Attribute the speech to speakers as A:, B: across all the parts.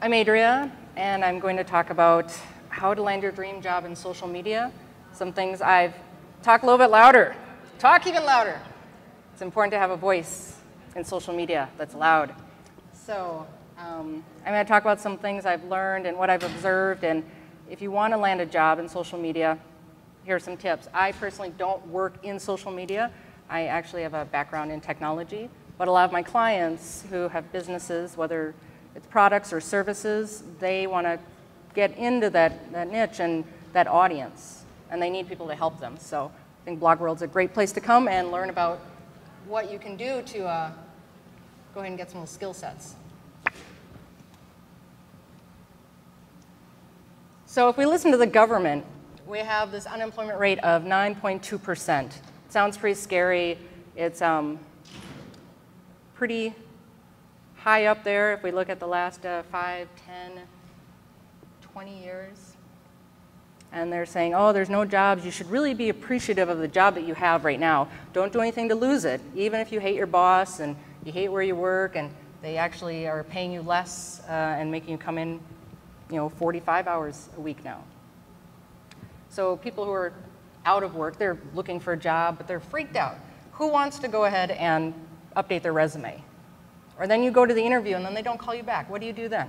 A: I'm Adria, and I'm going to talk about how to land your dream job in social media. Some things talk a little bit louder. Talk even louder. It's important to have a voice in social media that's loud. So I'm going to talk about some things I've learned and what I've observed. And if you want to land a job in social media, here are some tips. I personally don't work in social media. I actually have a background in technology. But a lot of my clients who have businesses, whether it's products or services, they want to get into that niche and that audience. And they need people to help them. So I think Blog World's a great place to come and learn about what you can do to go ahead and get some skill sets. So if we listen to the government, we have this unemployment rate of 9.2%. It sounds pretty scary. It's pretty high up there if we look at the last 5, 10, 20 years. And they're saying, oh, there's no jobs. You should really be appreciative of the job that you have right now. Don't do anything to lose it. Even if you hate your boss and you hate where you work and they actually are paying you less and making you come in 45 hours a week now. So people who are out of work, they're looking for a job, but they're freaked out. Who wants to go ahead and update their resume? Or then you go to the interview and then they don't call you back. What do you do then?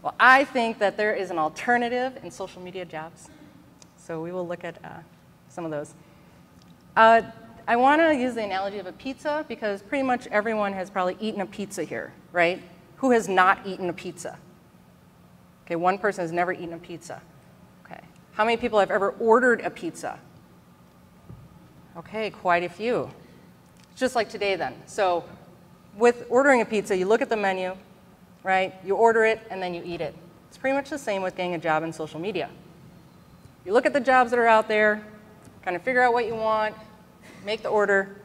A: Well, I think that there is an alternative in social media jobs. So we will look at some of those. I want to use the analogy of a pizza because pretty much everyone has probably eaten a pizza here, right? Who has not eaten a pizza? Okay, one person has never eaten a pizza. Okay, how many people have ever ordered a pizza? Okay, quite a few. It's just like today then. So with ordering a pizza, you look at the menu, right? You order it, and then you eat it. It's pretty much the same with getting a job in social media. You look at the jobs that are out there, kind of figure out what you want, make the order,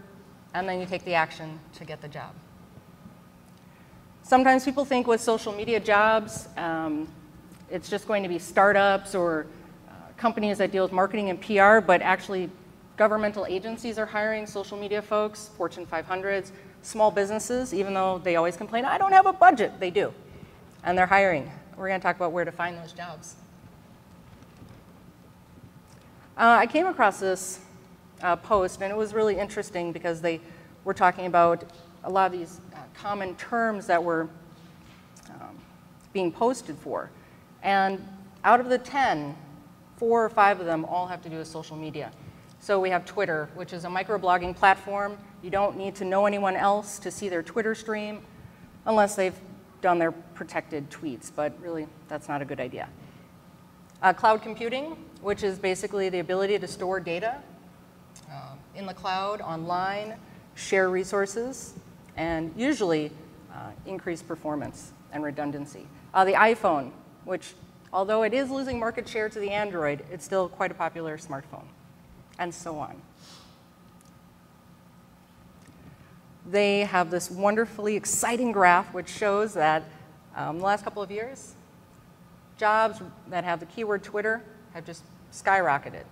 A: and then you take the action to get the job. Sometimes people think with social media jobs, it's just going to be startups or companies that deal with marketing and PR, but actually governmental agencies are hiring social media folks, Fortune 500s, small businesses, even though they always complain, I don't have a budget, they do. And they're hiring. We're going to talk about where to find those jobs. I came across this post, and it was really interesting because they were talking about a lot of these common terms that were being posted for. And out of the 10, 4 or 5 of them all have to do with social media. So we have Twitter, which is a microblogging platform. You don't need to know anyone else to see their Twitter stream unless they've done their protected tweets, but really that's not a good idea. Cloud computing, which is basically the ability to store data in the cloud, online, share resources, and usually increase performance and redundancy. The iPhone, which although it is losing market share to the Android, it's still quite a popular smartphone, and so on. They have this wonderfully exciting graph which shows that the last couple of years, jobs that have the keyword Twitter have just skyrocketed.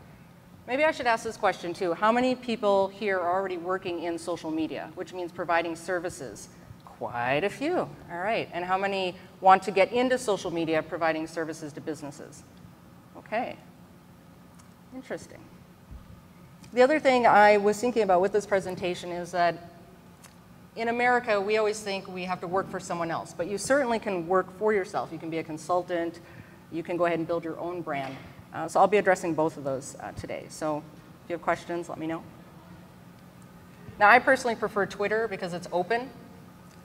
A: Maybe I should ask this question too. How many people here are already working in social media, which means providing services? Quite a few. All right. And how many want to get into social media providing services to businesses? Okay. Interesting. The other thing I was thinking about with this presentation is that in America, we always think we have to work for someone else, but you certainly can work for yourself. You can be a consultant. You can go ahead and build your own brand. So I'll be addressing both of those today. So if you have questions, let me know. Now, I personally prefer Twitter because it's open.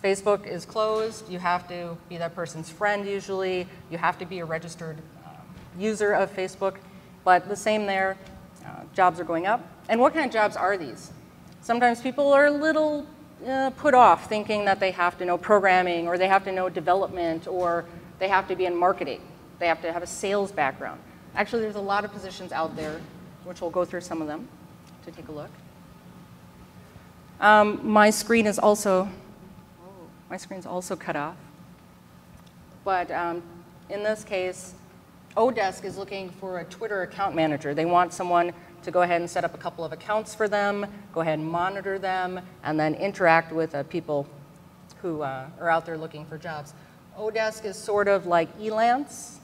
A: Facebook is closed. You have to be that person's friend usually. You have to be a registered user of Facebook. But the same there, jobs are going up. And what kind of jobs are these? Sometimes people are a little put off thinking that they have to know programming or they have to know development or they have to be in marketing. They have to have a sales background. Actually, there's a lot of positions out there, which we'll go through some of them to take a look. My screen's also cut off. But in this case, Odesk is looking for a Twitter account manager. They want someone to go ahead and set up a couple of accounts for them, go ahead and monitor them, and then interact with people who are out there looking for jobs. Odesk is sort of like Elance,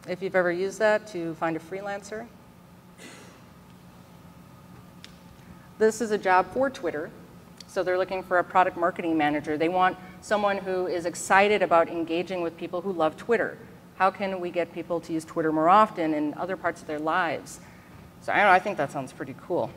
A: if you've ever used that to find a freelancer. This is a job for Twitter. So they're looking for a product marketing manager. They want someone who is excited about engaging with people who love Twitter. How can we get people to use Twitter more often in other parts of their lives? So I don't know, I think that sounds pretty cool.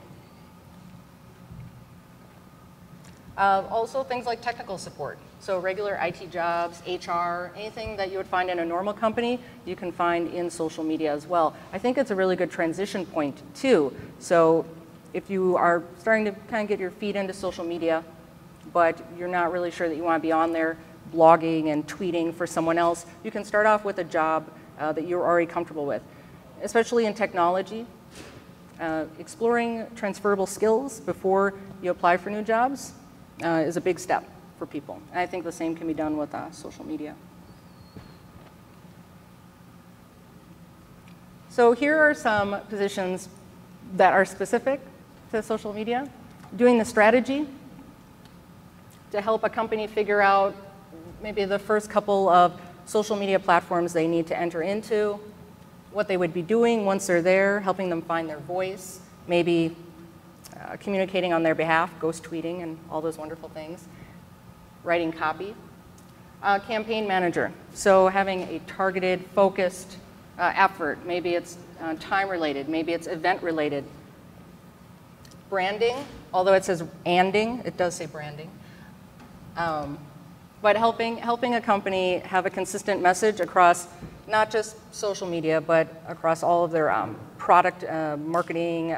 A: Also things like technical support. So regular IT jobs, HR, anything that you would find in a normal company, you can find in social media as well. I think it's a really good transition point too. So if you are starting to kind of get your feet into social media, but you're not really sure that you want to be on there blogging and tweeting for someone else, you can start off with a job that you're already comfortable with. Especially in technology, exploring transferable skills before you apply for new jobs is a big step for people. And I think the same can be done with social media. So here are some positions that are specific to social media. Doing the strategy to help a company figure out maybe the first couple of social media platforms they need to enter into, what they would be doing once they're there, helping them find their voice, maybe communicating on their behalf, ghost tweeting and all those wonderful things, writing copy. Campaign manager, so having a targeted, focused effort. Maybe it's time related, maybe it's event related. Branding, although it says anding, it does say branding. But helping a company have a consistent message across not just social media, but across all of their product marketing,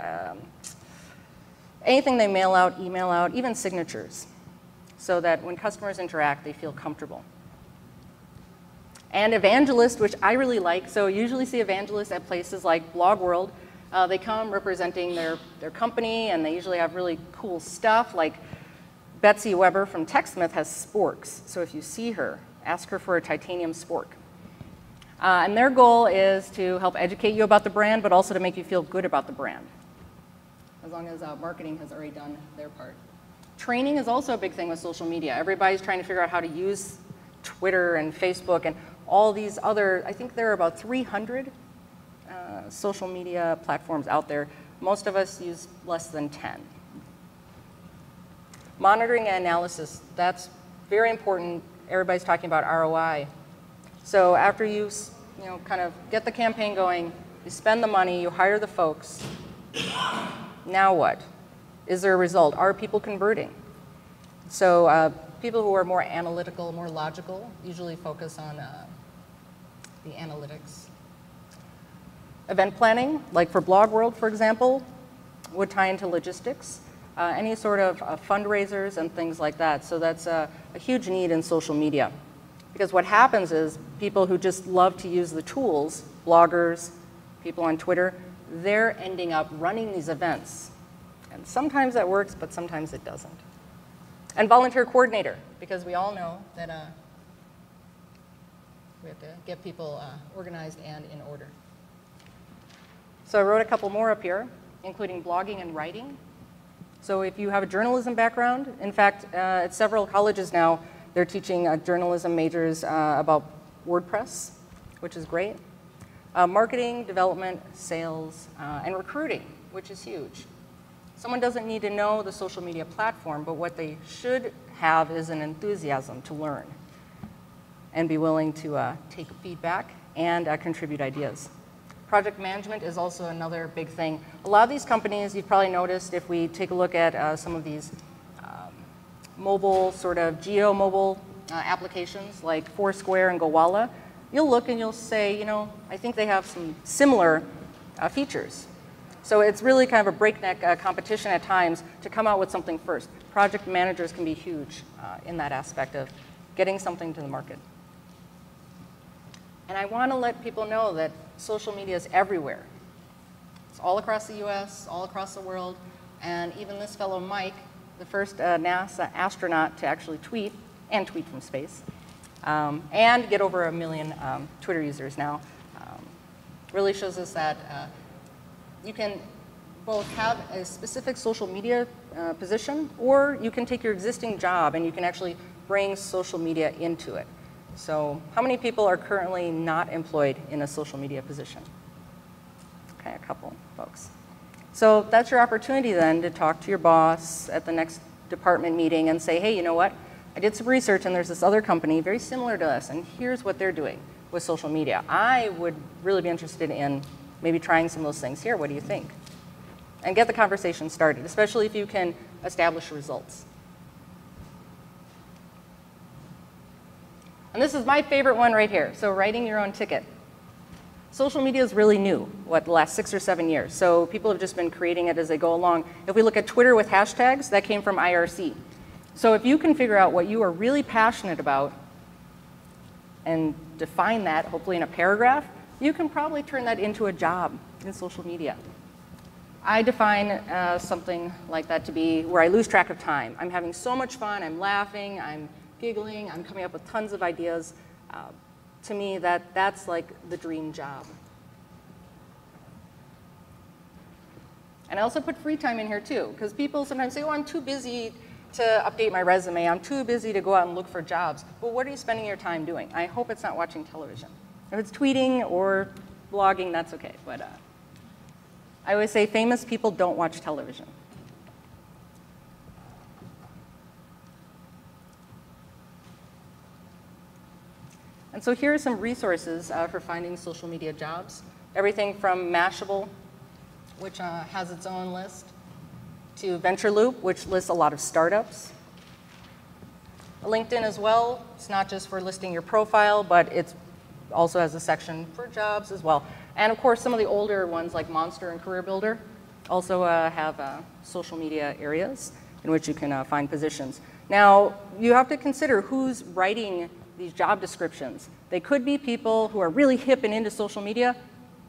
A: anything they mail out, email out, even signatures, so that when customers interact, they feel comfortable. And evangelist, which I really like, so you usually see evangelists at places like Blog World. They come representing their company, and they usually have really cool stuff, like Betsy Weber from TechSmith has sporks. So if you see her, ask her for a titanium spork. And their goal is to help educate you about the brand, but also to make you feel good about the brand, as long as marketing has already done their part. Training is also a big thing with social media. Everybody's trying to figure out how to use Twitter and Facebook and all these other, I think there are about 300 social media platforms out there. Most of us use less than 10. Monitoring and analysis, that's very important. Everybody's talking about ROI. So after you kind of get the campaign going, you spend the money, you hire the folks, now what? Is there a result? Are people converting? So people who are more analytical, more logical, usually focus on the analytics. Event planning, like for Blog World, for example, would tie into logistics. Any sort of fundraisers and things like that. So that's a huge need in social media. Because what happens is people who just love to use the tools, bloggers, people on Twitter, they're ending up running these events. And sometimes that works, but sometimes it doesn't. And volunteer coordinator, because we all know that we have to get people organized and in order. So I wrote a couple more up here, including blogging and writing. So if you have a journalism background, in fact, at several colleges now, they're teaching journalism majors about WordPress, which is great. Marketing, development, sales, and recruiting, which is huge. Someone doesn't need to know the social media platform, but what they should have is an enthusiasm to learn and be willing to take feedback and contribute ideas. Project management is also another big thing. A lot of these companies, you've probably noticed, if we take a look at some of these mobile, sort of geo-mobile applications like Foursquare and Gowalla, you'll look and you'll say, I think they have some similar features. So it's really kind of a breakneck competition at times to come out with something first. Project managers can be huge in that aspect of getting something to the market. And I want to let people know that social media is everywhere. It's all across the US, all across the world, and even this fellow Mike, the first NASA astronaut to actually tweet, and tweet from space, and get over 1 million Twitter users now, really shows us that you can both have a specific social media position, or you can take your existing job and you can actually bring social media into it. So how many people are currently not employed in a social media position? Okay, a couple folks. So that's your opportunity then to talk to your boss at the next department meeting and say, hey, you know what? I did some research and there's this other company very similar to us and here's what they're doing with social media. I would really be interested in maybe trying some of those things here. What do you think? And get the conversation started, especially if you can establish results. And this is my favorite one right here. So writing your own ticket. Social media is really new, the last 6 or 7 years. So people have just been creating it as they go along. If we look at Twitter with hashtags, that came from IRC. So if you can figure out what you are really passionate about and define that, hopefully in a paragraph, you can probably turn that into a job in social media. I define something like that to be where I lose track of time. I'm having so much fun, I'm laughing, I'm giggling, I'm coming up with tons of ideas. To me, that's like the dream job. And I also put free time in here too, because people sometimes say, oh, I'm too busy to update my resume, I'm too busy to go out and look for jobs. Well, what are you spending your time doing? I hope it's not watching television. If it's tweeting or blogging, that's okay. But I always say famous people don't watch television. And so here are some resources for finding social media jobs. Everything from Mashable, which has its own list, to VentureLoop, which lists a lot of startups. LinkedIn as well. It's not just for listing your profile, but it also has a section for jobs as well. And of course, some of the older ones like Monster and Career Builder also have social media areas in which you can find positions. Now, you have to consider who's writing these job descriptions. They could be people who are really hip and into social media,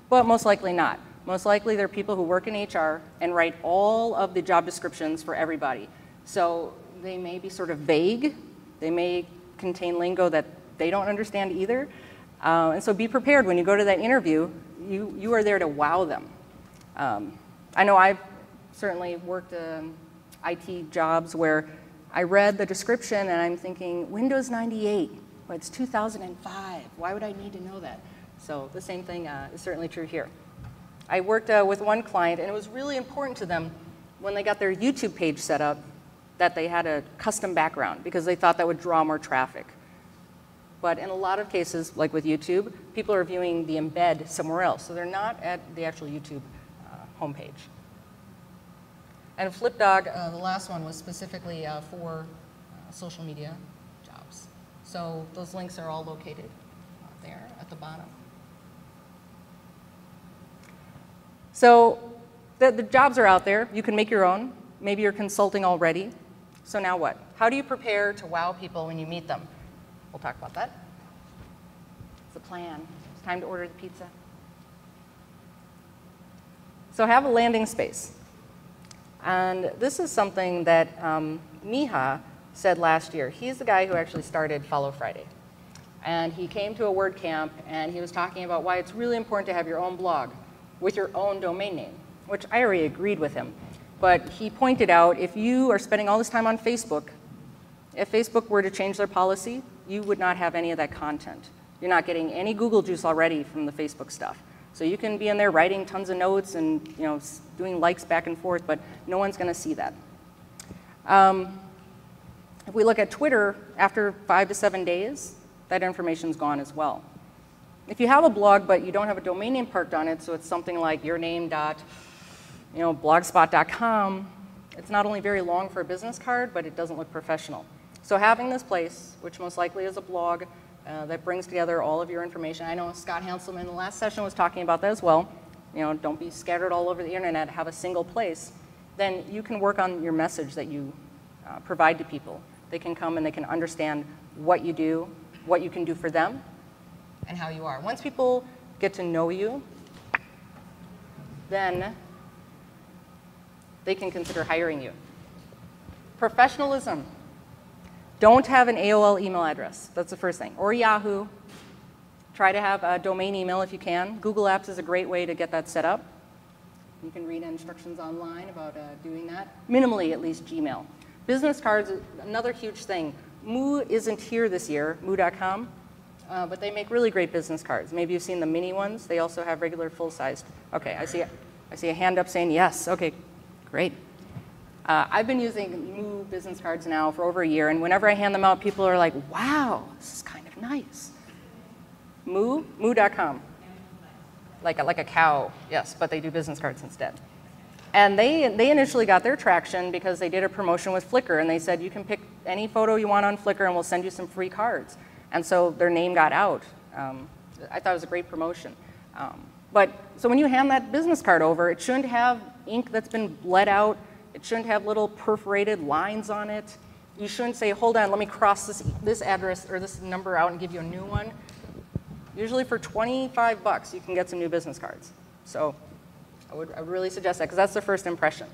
A: but most likely not. Most likely they're people who work in HR and write all of the job descriptions for everybody. So they may be sort of vague. They may contain lingo that they don't understand either. And so be prepared when you go to that interview. You are there to wow them. I know I've certainly worked IT jobs where I read the description and I'm thinking, Windows 98. Well, it's 2005. Why would I need to know that? So the same thing is certainly true here. I worked with one client, and it was really important to them when they got their YouTube page set up that they had a custom background because they thought that would draw more traffic. But in a lot of cases, like with YouTube, people are viewing the embed somewhere else. So they're not at the actual YouTube homepage. And FlipDog, the last one, was specifically for social media jobs. So those links are all located there at the bottom. So the jobs are out there. You can make your own. Maybe you're consulting already. So now what? How do you prepare to wow people when you meet them? We'll talk about that. It's the plan. It's time to order the pizza. So have a landing space. And this is something that Miha said last year. He's the guy who actually started Follow Friday. And he came to a WordCamp, and he was talking about why it's really important to have your own blog with your own domain name, which I already agreed with him. But he pointed out if you are spending all this time on Facebook, if Facebook were to change their policy, you would not have any of that content. You're not getting any Google juice already from the Facebook stuff. So you can be in there writing tons of notes and doing likes back and forth, but no one's going to see that. If we look at Twitter, after 5 to 7 days, that information's gone as well. If you have a blog, but you don't have a domain name parked on it, so it's something like yourname.blogspot.com, it's not only very long for a business card, but it doesn't look professional. So having this place, which most likely is a blog that brings together all of your information. I know Scott Hanselman in the last session was talking about that as well. Don't be scattered all over the internet, have a single place. Then you can work on your message that you provide to people. They can come and they can understand what you do, what you can do for them, and how you are. Once people get to know you, then they can consider hiring you. Professionalism. Don't have an AOL email address. That's the first thing. Or Yahoo. Try to have a domain email if you can. Google Apps is a great way to get that set up. You can read instructions online about doing that. Minimally, at least, Gmail. Business cards, another huge thing. Moo isn't here this year, moo.com. But they make really great business cards. Maybe you've seen the mini ones. They also have regular full-sized. Okay, I see a hand up saying yes. Okay, great. I've been using Moo business cards now for over a year, and whenever I hand them out, people are like, wow, this is kind of nice. Moo? Moo.com. Like a cow, yes, but they do business cards instead. And they initially got their traction because they did a promotion with Flickr, and they said, you can pick any photo you want on Flickr, and we'll send you some free cards. And so their name got out. I thought it was a great promotion. So when you hand that business card over, it shouldn't have ink that's been bled out. It shouldn't have little perforated lines on it. You shouldn't say, hold on, let me cross this address or this number out and give you a new one. Usually for 25 bucks, you can get some new business cards. So I would really suggest that, because that's the first impression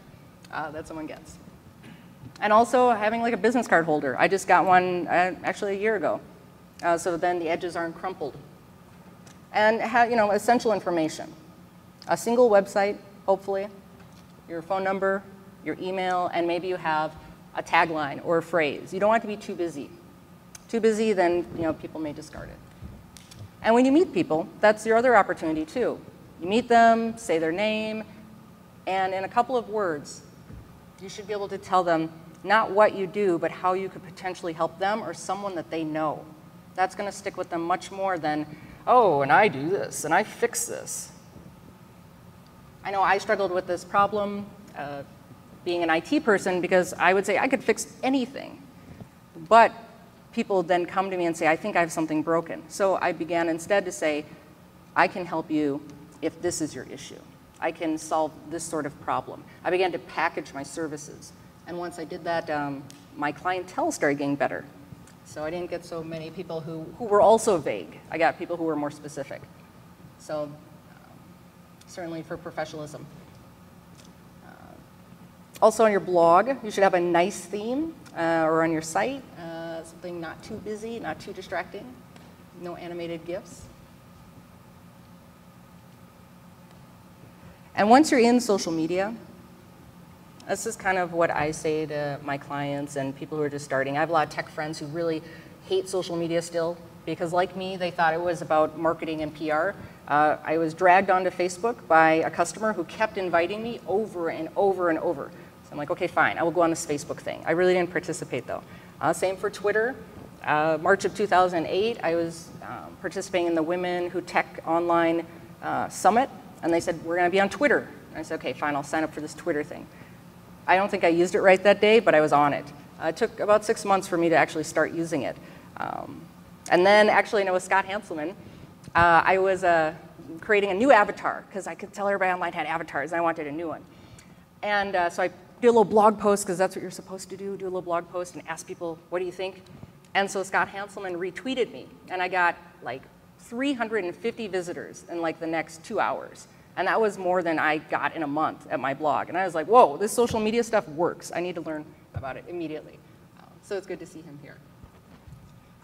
A: that someone gets. And also having like a business card holder. I just got one actually a year ago. So then the edges aren't crumpled. And essential information. A single website, hopefully, your phone number, your email, and maybe you have a tagline or a phrase. You don't want it to be too busy. Too busy, then people may discard it. And when you meet people, that's your other opportunity too. You meet them, say their name, and in a couple of words, you should be able to tell them not what you do, but how you could potentially help them or someone that they know. That's going to stick with them much more than, oh, and I do this, and I fix this. I know I struggled with this problem being an IT person, because I would say I could fix anything. But people then come to me and say, I think I have something broken. So I began instead to say, I can help you if this is your issue. I can solve this sort of problem. I began to package my services. And once I did that, my clientele started getting better. So I didn't get so many people who were also vague. I got people who were more specific. So certainly for professionalism. Also on your blog, you should have a nice theme, or on your site, something not too busy, not too distracting, no animated GIFs. And once you're in social media, this is kind of what I say to my clients and people who are just starting. I have a lot of tech friends who really hate social media still, because like me, they thought it was about marketing and PR. I was dragged onto Facebook by a customer who kept inviting me over and over and over. So I'm like, okay, fine, I will go on this Facebook thing. I really didn't participate though. Same for Twitter. March of 2008, I was participating in the Women Who Tech Online Summit, and they said, we're gonna be on Twitter. And I said, okay, fine, I'll sign up for this Twitter thing. I don't think I used it right that day, but I was on it. It took about 6 months for me to actually start using it. And then actually, with Scott Hanselman, I was creating a new avatar, because I could tell everybody online had avatars, and I wanted a new one. And so I did a little blog post, because that's what you're supposed to do a little blog post and ask people, what do you think? And so Scott Hanselman retweeted me, and I got like 350 visitors in like the next 2 hours. And that was more than I got in a month at my blog. And I was like, whoa, this social media stuff works. I need to learn about it immediately. So it's good to see him here.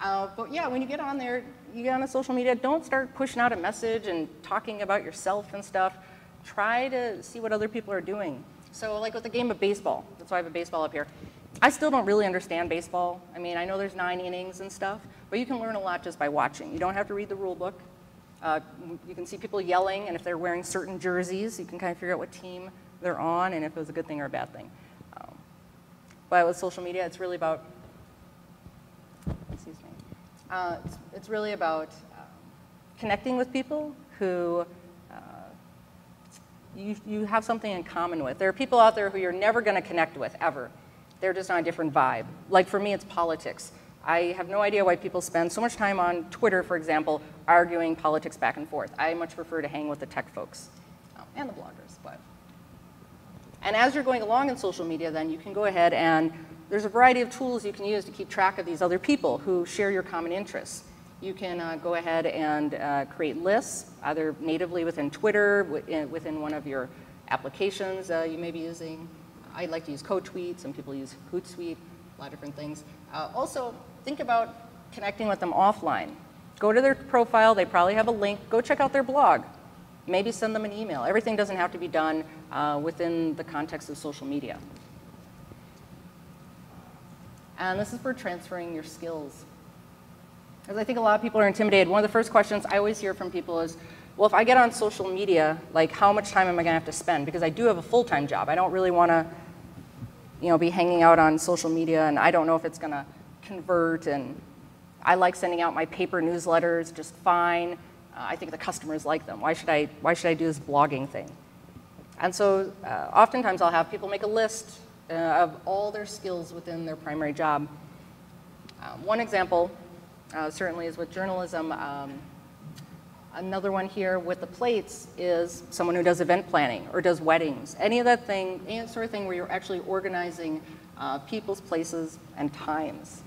A: But yeah, when you get on there, you get on the social media, don't start pushing out a message and talking about yourself and stuff. Try to see what other people are doing. So like with the game of baseball, that's why I have a baseball up here. I still don't really understand baseball. I mean, I know there's 9 innings and stuff, but you can learn a lot just by watching. You don't have to read the rule book. You can see people yelling, and if they're wearing certain jerseys, you can kind of figure out what team they're on and if it was a good thing or a bad thing. But with social media, it's really about, excuse me, it's really about connecting with people who you have something in common with. There are people out there who you're never going to connect with, ever. They're just on a different vibe. Like for me, it's politics. I have no idea why people spend so much time on Twitter, for example, arguing politics back and forth. I much prefer to hang with the tech folks and the bloggers. And as you're going along in social media, then you can go ahead and there's a variety of tools you can use to keep track of these other people who share your common interests. You can go ahead and create lists, either natively within Twitter, within one of your applications you may be using. I like to use CodeTweet. Some people use Hootsuite, a lot of different things. Also, think about connecting with them offline. Go to their profile. They probably have a link. Go check out their blog. Maybe send them an email. Everything doesn't have to be done within the context of social media. And this is for transferring your skills. because I think a lot of people are intimidated. One of the first questions I always hear from people is, well, if I get on social media, like how much time am I going to have to spend? Because I do have a full-time job. I don't really want to, be hanging out on social media, and I don't know if it's going to convert, and I like sending out my paper newsletters just fine. I think the customers like them. Why should I do this blogging thing? And so oftentimes I'll have people make a list of all their skills within their primary job. One example certainly is with journalism. Another one here with the plates is someone who does event planning or does weddings. Any sort of thing where you're actually organizing people's places and times.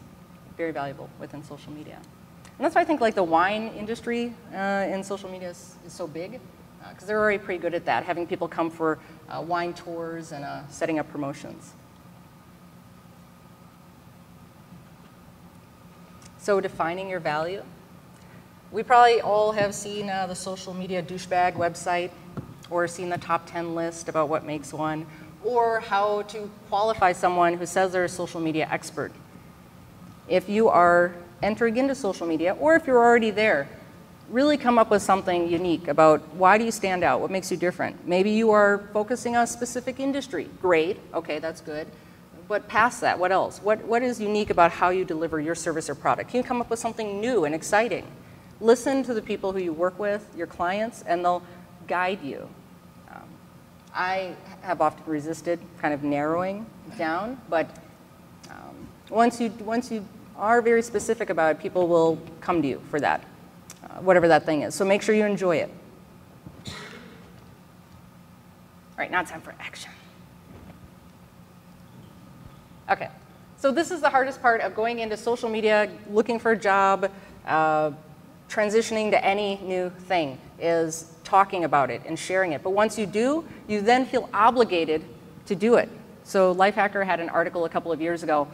A: Very valuable within social media. And that's why I think like the wine industry in social media is so big, because they're already pretty good at that, having people come for wine tours and setting up promotions. So defining your value. We probably all have seen the social media douchebag website, or seen the top 10 list about what makes one, or how to qualify someone who says they're a social media expert. If you are entering into social media, or if you're already there, really come up with something unique about why do you stand out, what makes you different. Maybe you are focusing on a specific industry. Great, okay, that's good. But past that, what else? What is unique about how you deliver your service or product? Can you come up with something new and exciting? Listen to the people who you work with, your clients, and they'll guide you. I have often resisted kind of narrowing down, but once you are very specific about it, people will come to you for that, whatever that thing is. So make sure you enjoy it. All right, now it's time for action. Okay, so this is the hardest part of going into social media, looking for a job, transitioning to any new thing, is talking about it and sharing it. But once you do, you then feel obligated to do it. So Lifehacker had an article a couple of years ago.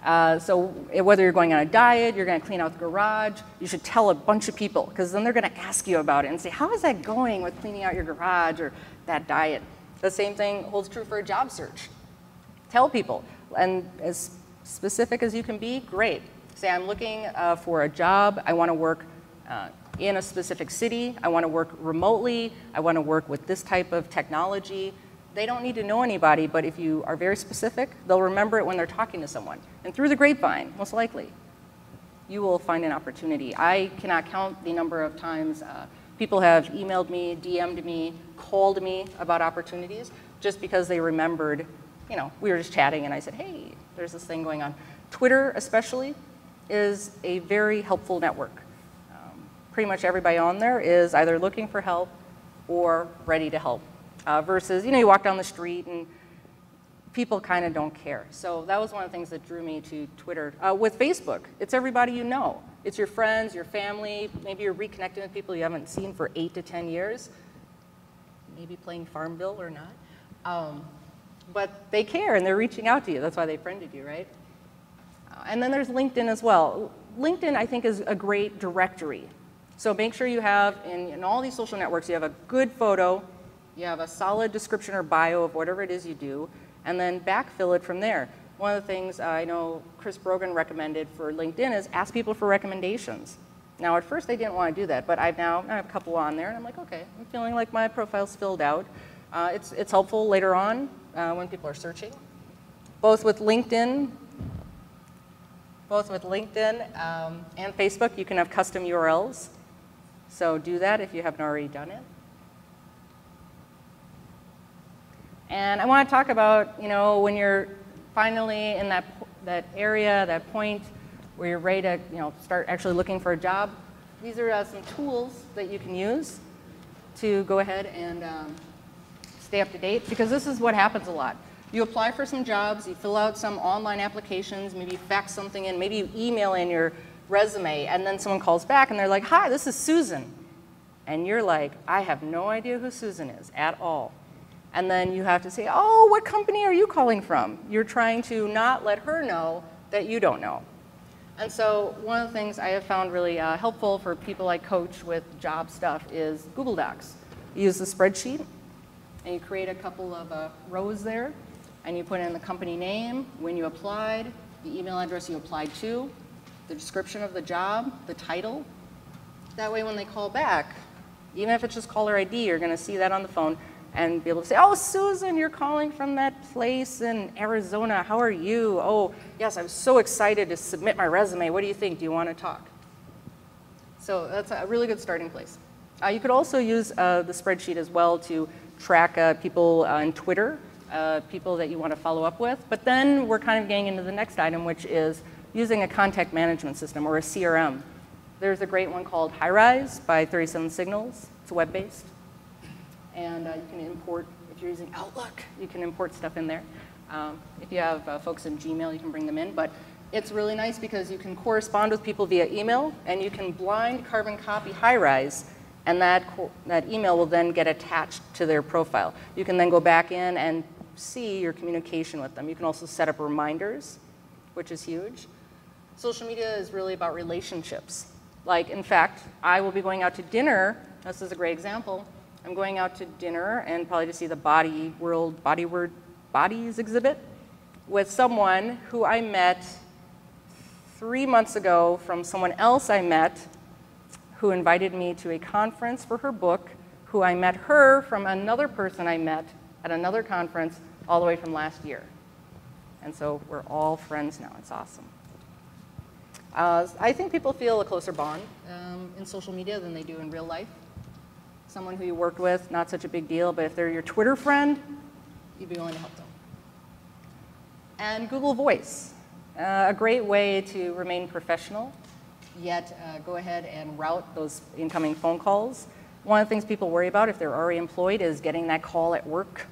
A: So whether you're going on a diet, you're going to clean out the garage, you should tell a bunch of people, because then they're going to ask you about it and say, how is that going with cleaning out your garage or that diet? The same thing holds true for a job search. Tell people, and as specific as you can be, great. Say, I'm looking for a job, I want to work in a specific city, I want to work remotely, I want to work with this type of technology. They don't need to know anybody, but if you are very specific, they'll remember it when they're talking to someone. And through the grapevine, most likely, you will find an opportunity. I cannot count the number of times people have emailed me, DM'd me, called me about opportunities just because they remembered, we were just chatting and I said, hey, there's this thing going on. Twitter especially is a very helpful network. Pretty much everybody on there is either looking for help or ready to help. Versus, you walk down the street and people kind of don't care. So that was one of the things that drew me to Twitter. With Facebook, it's everybody you know. It's your friends, your family. Maybe you're reconnecting with people you haven't seen for 8 to 10 years. Maybe playing Farmville or not. But they care and they're reaching out to you. That's why they friended you, right? And then there's LinkedIn as well. LinkedIn, I think, is a great directory. So make sure you have, in all these social networks, you have a good photo, you have a solid description or bio of whatever it is you do, and then backfill it from there. One of the things I know Chris Brogan recommended for LinkedIn is ask people for recommendations. Now, at first, they didn't want to do that, but I have a couple on there, and I'm like, okay, I'm feeling like my profile's filled out. It's helpful later on when people are searching. Both with LinkedIn and Facebook, you can have custom URLs. So do that if you haven't already done it. And I want to talk about, when you're finally in that area, that point where you're ready to, start actually looking for a job. These are some tools that you can use to go ahead and stay up to date, because this is what happens a lot. You apply for some jobs, you fill out some online applications, maybe you fax something in, maybe you email in your resume, and then someone calls back and they're like, hi, this is Susan. And you're like, I have no idea who Susan is at all. And then you have to say, oh, what company are you calling from? You're trying to not let her know that you don't know. And so one of the things I have found really helpful for people I coach with job stuff is Google Docs. You use the spreadsheet, and you create a couple of rows there, and you put in the company name, when you applied, the email address you applied to, the description of the job, the title. That way when they call back, even if it's just caller ID, you're going to see that on the phone and be able to say, oh, Susan, you're calling from that place in Arizona. How are you? Oh, yes, I'm so excited to submit my resume. What do you think? Do you want to talk? So that's a really good starting place. You could also use the spreadsheet as well to track people on Twitter, people that you want to follow up with. But then we're kind of getting into the next item, which is using a contact management system or a CRM. There's a great one called HiRise by 37 Signals. It's web-based. And you can import, if you're using Outlook, you can import stuff in there. If you have folks in Gmail, you can bring them in. But it's really nice because you can correspond with people via email, and you can blind carbon copy HiRise, and that email will then get attached to their profile. You can then go back in and see your communication with them. You can also set up reminders, which is huge. Social media is really about relationships. Like, in fact, I will be going out to dinner. This is a great example. I'm going out to dinner and probably to see the Bodies exhibit with someone who I met 3 months ago from someone else I met who invited me to a conference for her book, who I met her from another person I met at another conference all the way from last year. And so we're all friends now. It's awesome. I think people feel a closer bond in social media than they do in real life. Someone who you worked with, not such a big deal, but if they're your Twitter friend, you'd be willing to help them. And Google Voice, a great way to remain professional, yet go ahead and route those incoming phone calls. One of the things people worry about if they're already employed is getting that call at work.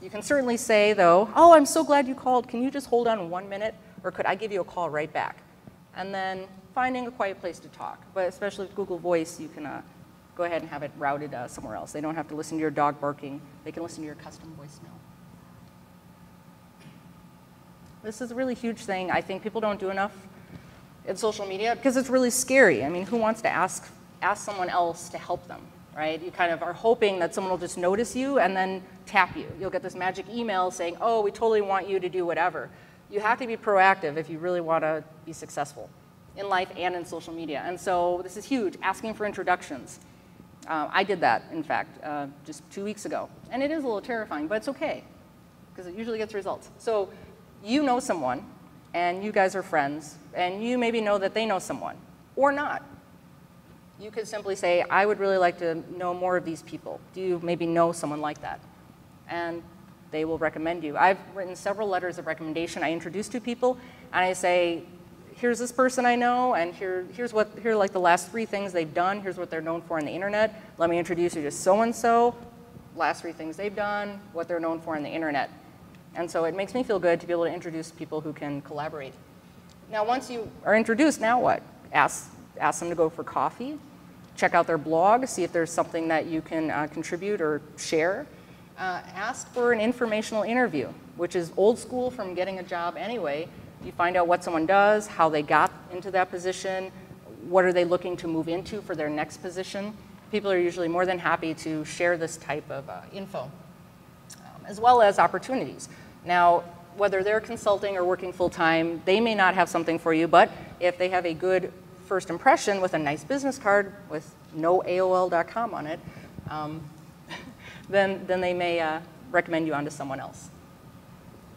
A: You can certainly say, though, oh, I'm so glad you called. Can you just hold on 1 minute? Or could I give you a call right back? And then finding a quiet place to talk. But especially with Google Voice, you can go ahead and have it routed somewhere else. They don't have to listen to your dog barking. They can listen to your custom voicemail. This is a really huge thing I think people don't do enough in social media because it's really scary. I mean, who wants to ask someone else to help them, right? You kind of are hoping that someone will just notice you and then tap you. You'll get this magic email saying, oh, we totally want you to do whatever. You have to be proactive if you really want to be successful in life and in social media. And so this is huge, asking for introductions. I did that, in fact, just 2 weeks ago. And it is a little terrifying, but it's okay, because it usually gets results. So you know someone, and you guys are friends, and you maybe know that they know someone, or not. You could simply say, I would really like to know more of these people. Do you maybe know someone like that? And they will recommend you. I've written several letters of recommendation. I introduce two people, and I say, here's this person I know, and here are like the last 3 things they've done. Here's what they're known for on the internet. Let me introduce you to so-and-so, last 3 things they've done, what they're known for on the internet. And so it makes me feel good to be able to introduce people who can collaborate. Now, once you are introduced, now what? Ask them to go for coffee, check out their blog, see if there's something that you can contribute or share. Ask for an informational interview, which is old school from getting a job anyway. You find out what someone does, how they got into that position, what are they looking to move into for their next position. People are usually more than happy to share this type of info, as well as opportunities. Now, whether they're consulting or working full-time, they may not have something for you, but if they have a good first impression with a nice business card with no AOL.com on it, then they may recommend you on to someone else.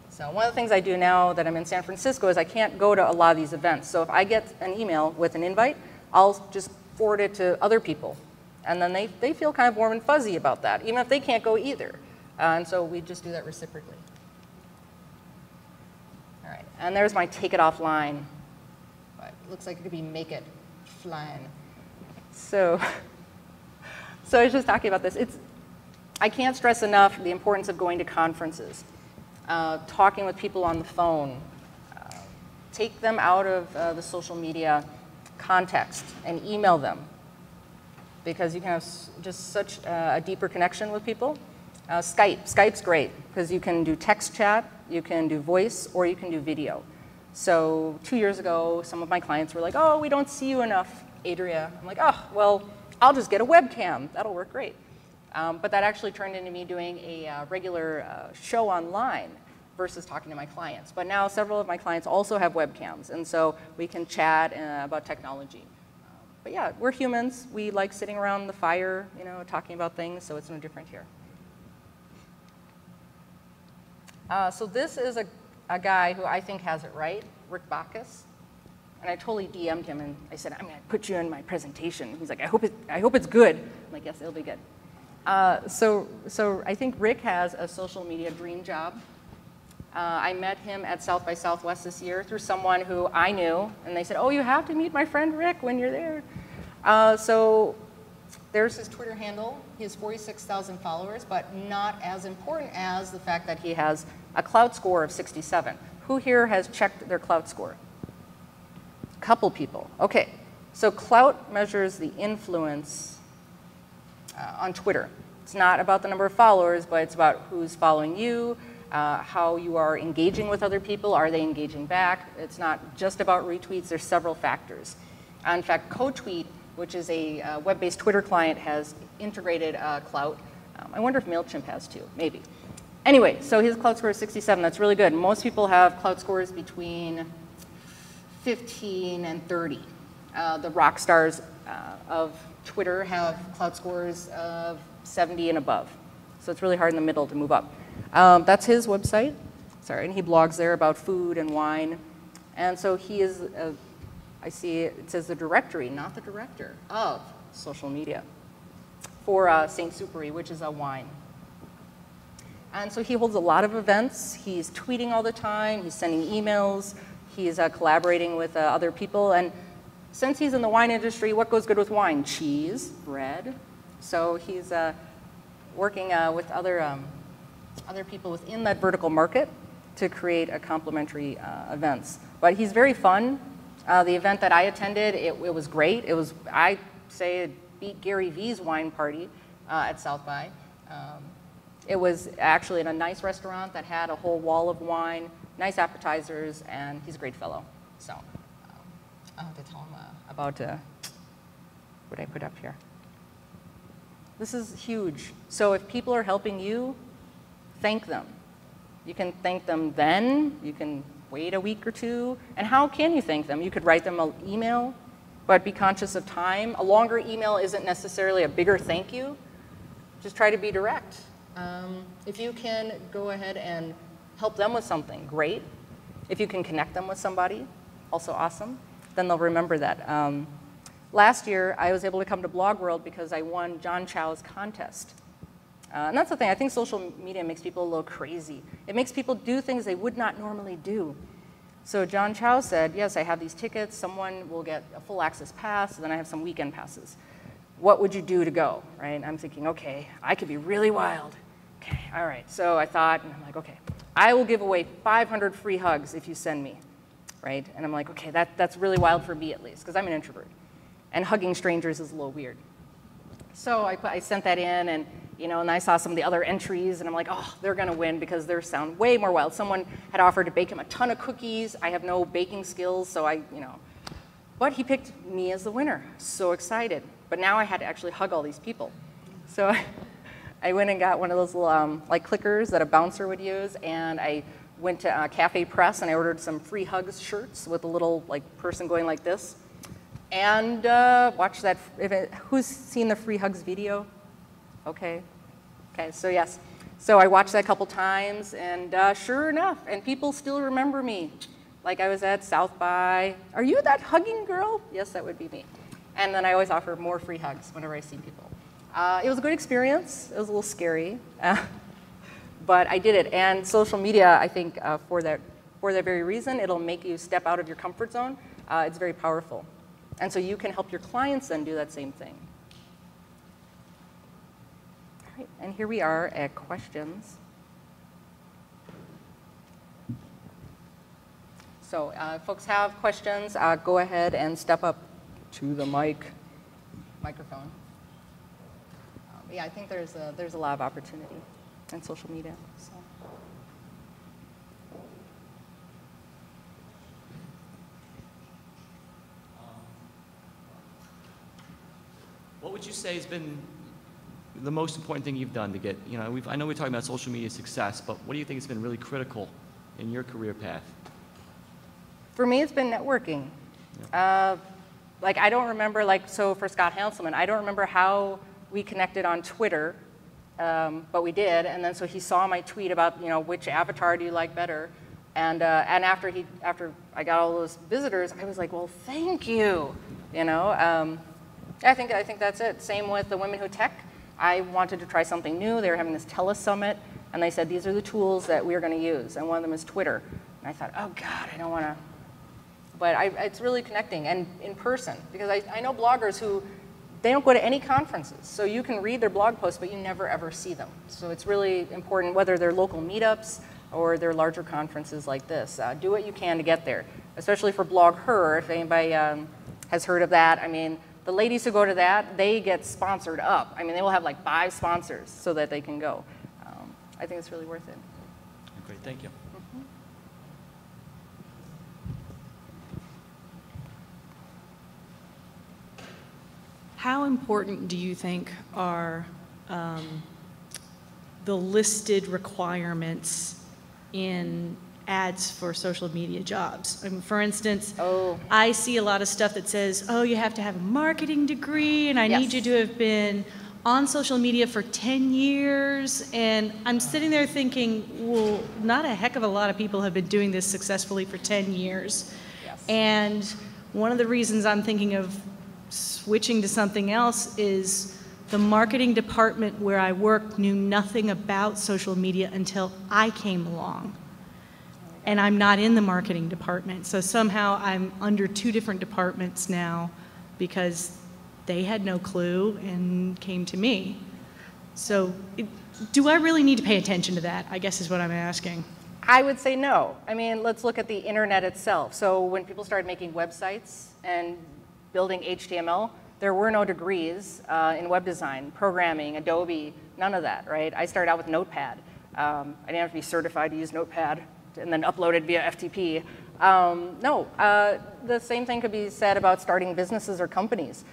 A: So one of the things I do now that I'm in San Francisco is I can't go to a lot of these events. So if I get an email with an invite, I'll just forward it to other people. And then they feel kind of warm and fuzzy about that, even if they can't go either. And so we just do that reciprocally. All right, and there's my take it offline. But it looks like it could be make it flying. So I was just talking about this. I can't stress enough the importance of going to conferences, talking with people on the phone. Take them out of the social media context and email them, because you can have just such a deeper connection with people. Skype's great because you can do text chat, you can do voice, or you can do video. So 2 years ago, some of my clients were like, oh, we don't see you enough, Adria. I'm like, oh, well, I'll just get a webcam. That'll work great. But that actually turned into me doing a regular show online versus talking to my clients. But now several of my clients also have webcams, and so we can chat about technology. But yeah, we're humans. We like sitting around the fire, talking about things, so it's no different here. So this is a guy who I think has it right, Rick Bakas. And I totally DM'd him, and I said, I'm going to put you in my presentation. He's like, I hope it's good. I'm like, yes, it'll be good. So I think Rick has a social media dream job. I met him at South by Southwest this year through someone who I knew, and they said, oh, you have to meet my friend Rick when you're there. So there's his Twitter handle. He has 46,000 followers, but not as important as the fact that he has a clout score of 67. Who here has checked their clout score? A couple people. Okay, so clout measures the influence on Twitter. It's not about the number of followers, but it's about who's following you, how you are engaging with other people. Are they engaging back? It's not just about retweets. There's several factors. In fact, CoTweet, which is a web-based Twitter client, has integrated clout. I wonder if MailChimp has too, maybe. Anyway, so his clout score is 67. That's really good. Most people have clout scores between 15 and 30. The rock stars of Twitter have clout scores of 70 and above. So it's really hard in the middle to move up. That's his website. Sorry, and he blogs there about food and wine. And so he is, I see it says the directory, not the director, of social media for St. Supery, which is a wine. And so he holds a lot of events. He's tweeting all the time. He's sending emails. He's collaborating with other people. And since he's in the wine industry, what goes good with wine? Cheese, bread. So he's working with other people within that vertical market to create a complementary events. But he's very fun. The event that I attended, it was great. It was, I say, it beat Gary Vee's wine party at South by. It was actually in a nice restaurant that had a whole wall of wine, nice appetizers, and he's a great fellow. So I'll have to tell him about what I put up here. This is huge. So if people are helping you, thank them. You can thank them then. You can wait a week or two. And how can you thank them? You could write them an email, but be conscious of time. A longer email isn't necessarily a bigger thank you. Just try to be direct. If you can go ahead and help them with something, great. If you can connect them with somebody, also awesome. Then they'll remember that. Last year, I was able to come to Blog World because I won John Chow's contest. And that's the thing. I think social media makes people a little crazy. It makes people do things they would not normally do. So John Chow said, yes, I have these tickets. Someone will get a full access pass, and then I have some weekend passes. What would you do to go, right? I'm thinking, okay, I could be really wild. Okay, all right. So I thought, and I'm like, okay, I will give away 500 free hugs if you send me, right? And I'm like, okay, that's really wild for me at least, because I'm an introvert. And hugging strangers is a little weird. So I sent that in, and and I saw some of the other entries, and I'm like, oh, they're going to win because they sound way more wild. Someone had offered to bake him a ton of cookies. I have no baking skills, so But he picked me as the winner. So excited. But now I had to actually hug all these people. So I went and got one of those little like clickers that a bouncer would use, and I went to Cafe Press, and I ordered some free hugs shirts with a little person going like this. And watch that. Who's seen the free hugs video? Okay. Okay, so yes. So I watched that a couple times, and sure enough, and people still remember me. Like I was at South by. Are you that hugging girl? Yes, that would be me. And then I always offer more free hugs whenever I see people. It was a good experience. It was a little scary, but I did it. And social media, I think, for that very reason, it'll make you step out of your comfort zone. It's very powerful. And so you can help your clients then do that same thing. All right, and here we are at questions. So if folks have questions, go ahead and step up to the microphone. Yeah, I think there's a lot of opportunity in social media. So.
B: What would you say has been the most important thing you've done to get, I know we're talking about social media success, but what do you think has been really critical in your career path?
A: For me, it's been networking. Like, I don't remember, like, so for Scott Hanselman, I don't remember how we connected on Twitter, but we did. And then so he saw my tweet about, you know, which avatar do you like better? And after I got all those visitors, I was like, well, thank you. You know, I think that's it. Same with the Women Who Tech. I wanted to try something new. They were having this telesummit, and they said these are the tools that we're going to use, and one of them is Twitter. And I thought, oh God, I don't want to. But it's really connecting, and in person, because I know bloggers who, they don't go to any conferences. So you can read their blog posts, but you never ever see them. So it's really important, whether they're local meetups or they're larger conferences like this. Do what you can to get there, especially for Blog Her, if anybody has heard of that. I mean, the ladies who go to that, they get sponsored up. I mean, they will have like 5 sponsors so that they can go. I think it's really worth it.
B: Great, thank you.
C: How important do you think are the listed requirements in ads for social media jobs? I mean, for instance, I see a lot of stuff that says, oh, you have to have a marketing degree, and I need you to have been on social media for 10 years. And I'm sitting there thinking, well, not a heck of a lot of people have been doing this successfully for 10 years.
A: Yes.
C: And one of the reasons I'm thinking of switching to something else is the marketing department where I work knew nothing about social media until I came along. And I'm not in the marketing department. So somehow I'm under 2 different departments now because they had no clue and came to me. So do I really need to pay attention to that, I guess is what I'm asking.
A: I would say no. I mean, let's look at the internet itself. So when people started making websites and building HTML, there were no degrees in web design, programming, Adobe, none of that, right? I started out with Notepad. I didn't have to be certified to use Notepad and then upload it via FTP. The same thing could be said about starting businesses or companies.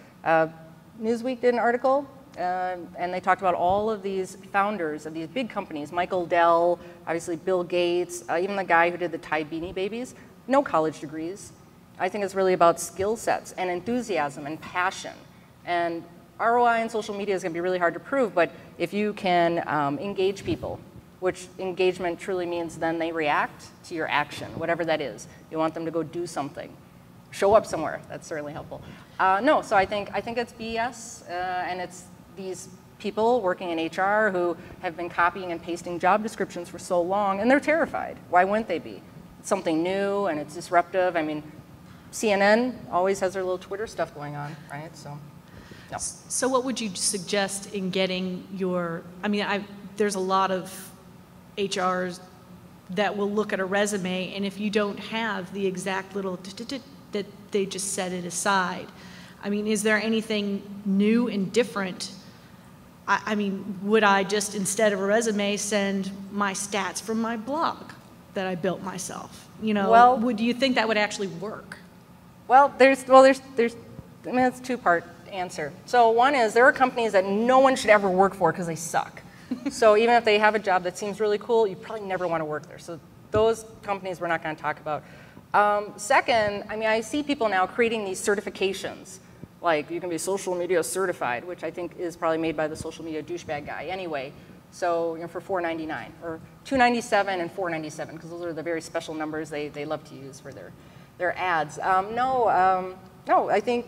A: Newsweek did an article, and they talked about all of these founders of these big companies, Michael Dell, obviously Bill Gates, even the guy who did the Tide Beanie Babies, no college degrees. I think it's really about skill sets and enthusiasm and passion. And ROI in social media is going to be really hard to prove, but if you can engage people, which engagement truly means then they react to your action, whatever that is. You want them to go do something. Show up somewhere, that's certainly helpful. So I think it's BS, and it's these people working in HR who have been copying and pasting job descriptions for so long, and they're terrified. Why wouldn't they be? It's something new, and it's disruptive. I mean, CNN always has their little Twitter stuff going on, right? So, no.
C: So what would you suggest in getting your, I mean, there's a lot of HRs that will look at a resume, and if you don't have the exact little that they just set it aside. I mean, is there anything new and different? I mean, would I just, instead of a resume, send my stats from my blog that I built myself? You know,
A: well,
C: do you think that would actually work?
A: Well, I mean, it's a 2-part answer. So one is there are companies that no one should ever work for because they suck. So even if they have a job that seems really cool, you probably never want to work there. So those companies we're not going to talk about. Second, I mean, I see people now creating these certifications. Like, you can be social media certified, which I think is probably made by the social media douchebag guy anyway. So, you know, for $4.99 or $2.97 and $4.97, because those are the very special numbers they love to use for their ads. No, I think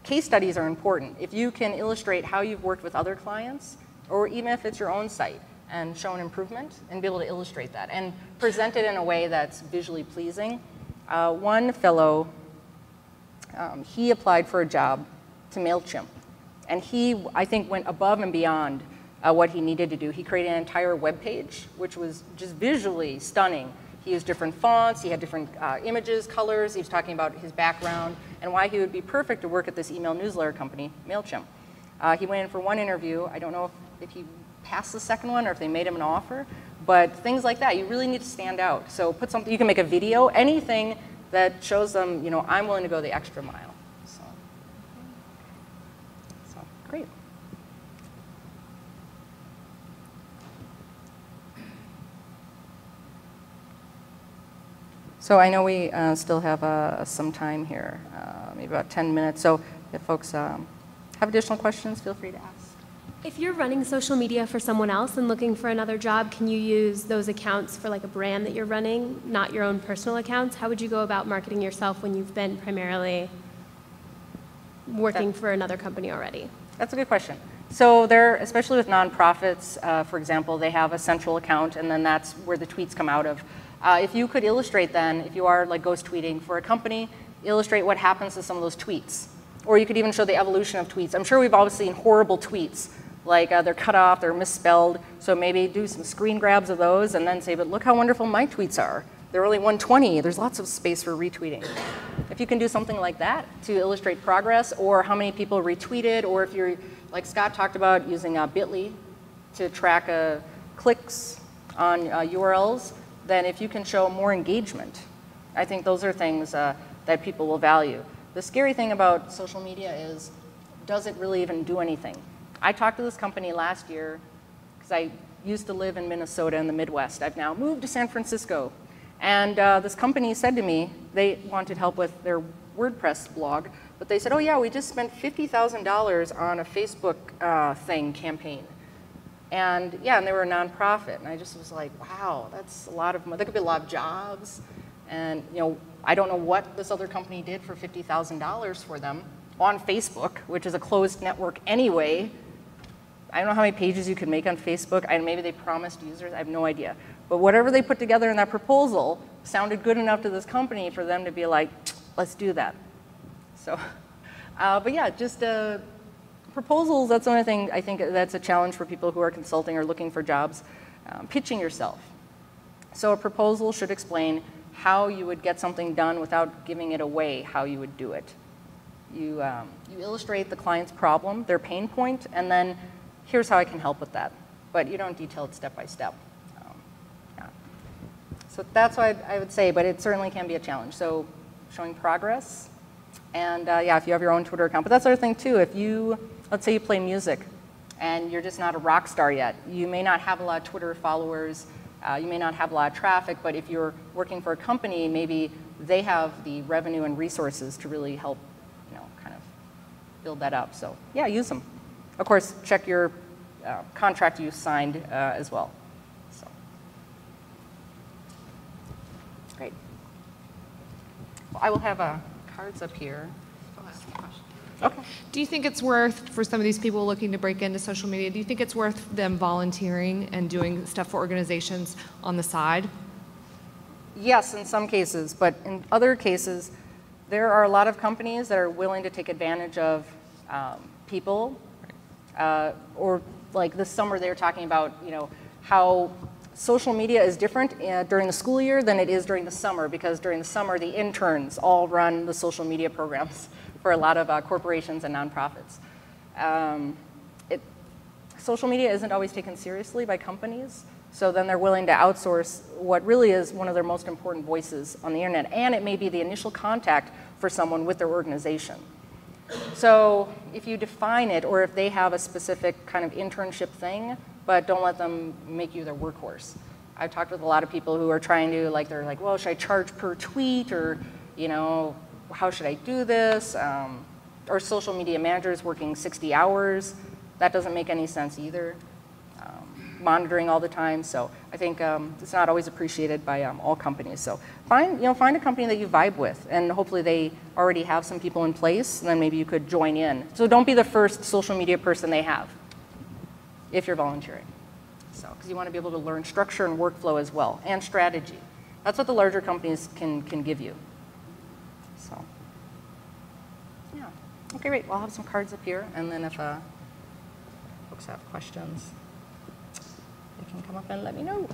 A: case studies are important. If you can illustrate how you've worked with other clients, or even if it's your own site, and show an improvement, and be able to illustrate that, and present it in a way that's visually pleasing. One fellow, he applied for a job to MailChimp, and he, I think, went above and beyond what he needed to do. He created an entire web page, which was just visually stunning. He used different fonts, he had different images, colors, he was talking about his background, and why he would be perfect to work at this email newsletter company, MailChimp. He went in for one interview. I don't know if he passed the second one or if they made him an offer, but things like that, you really need to stand out. So put something, you can make a video, anything that shows them, you know, I'm willing to go the extra mile. So great. So I know we still have some time here, maybe about 10 minutes. So if folks have additional questions, feel free to ask.
D: If you're running social media for someone else and looking for another job, can you use those accounts for like a brand that you're running, not your own personal accounts? How would you go about marketing yourself when you've been primarily working for another company already?
A: That's a good question. So there, especially with nonprofits, for example, they have a central account, and then that's where the tweets come out of. If you could illustrate then, if you are like ghost tweeting for a company, illustrate what happens to some of those tweets. Or you could even show the evolution of tweets. I'm sure we've all seen horrible tweets, like they're cut off, they're misspelled, so maybe do some screen grabs of those and then say, but look how wonderful my tweets are. They're only 120, there's lots of space for retweeting. If you can do something like that to illustrate progress, or how many people retweeted, or if you're, like Scott talked about, using Bitly to track clicks on URLs, then if you can show more engagement, I think those are things that people will value. The scary thing about social media is, does it really even do anything? I talked to this company last year, because I used to live in Minnesota in the Midwest. I've now moved to San Francisco. And this company said to me, they wanted help with their WordPress blog, but they said, oh yeah, we just spent $50,000 on a Facebook campaign. And yeah, and they were a nonprofit. And I just was like, wow, that's a lot of money. There could be a lot of jobs. And you know, I don't know what this other company did for $50,000 for them on Facebook, which is a closed network anyway. I don't know how many pages you can make on Facebook. Maybe they promised users, I have no idea. But whatever they put together in that proposal sounded good enough to this company for them to be like, let's do that. So, but yeah, just proposals, that's another thing I think that's a challenge for people who are consulting or looking for jobs. Pitching yourself. So a proposal should explain how you would get something done without giving it away, how you would do it. You illustrate the client's problem, their pain point, and then here's how I can help with that. But you don't detail it step by step. Yeah. So that's what I would say, but it certainly can be a challenge. So showing progress, and yeah, if you have your own Twitter account. But that's the other thing too, if you, let's say you play music, and you're just not a rock star yet. You may not have a lot of Twitter followers, you may not have a lot of traffic, but if you're working for a company, maybe they have the revenue and resources to really help, you know, kind of build that up. So yeah, use them. Of course, check your contract you signed as well. So great. Well, I will have cards up here. Okay.
E: Do you think it's worth, for some of these people looking to break into social media, do you think it's worth them volunteering and doing stuff for organizations on the side?
A: Yes, in some cases, but in other cases, there are a lot of companies that are willing to take advantage of people, or like this summer they were talking about, you know, how social media is different during the school year than it is during the summer, because during the summer the interns all run the social media programs for a lot of corporations and nonprofits. Social media isn't always taken seriously by companies, so then they're willing to outsource what really is one of their most important voices on the internet, and it may be the initial contact for someone with their organization. So if you define it, or if they have a specific kind of internship thing, but don't let them make you their workhorse. I've talked with a lot of people who are trying to, like, they're like, well, should I charge per tweet, or, you know, how should I do this? Or social media managers working 60 hours. That doesn't make any sense either. Monitoring all the time. So I think it's not always appreciated by all companies. So find a company that you vibe with, and hopefully they already have some people in place, and then maybe you could join in. So don't be the first social media person they have if you're volunteering. So, because you want to be able to learn structure and workflow as well, and strategy. That's what the larger companies can give you. So, yeah. Okay, great. Well, I'll have some cards up here, and then if folks have questions, they can come up and let me know.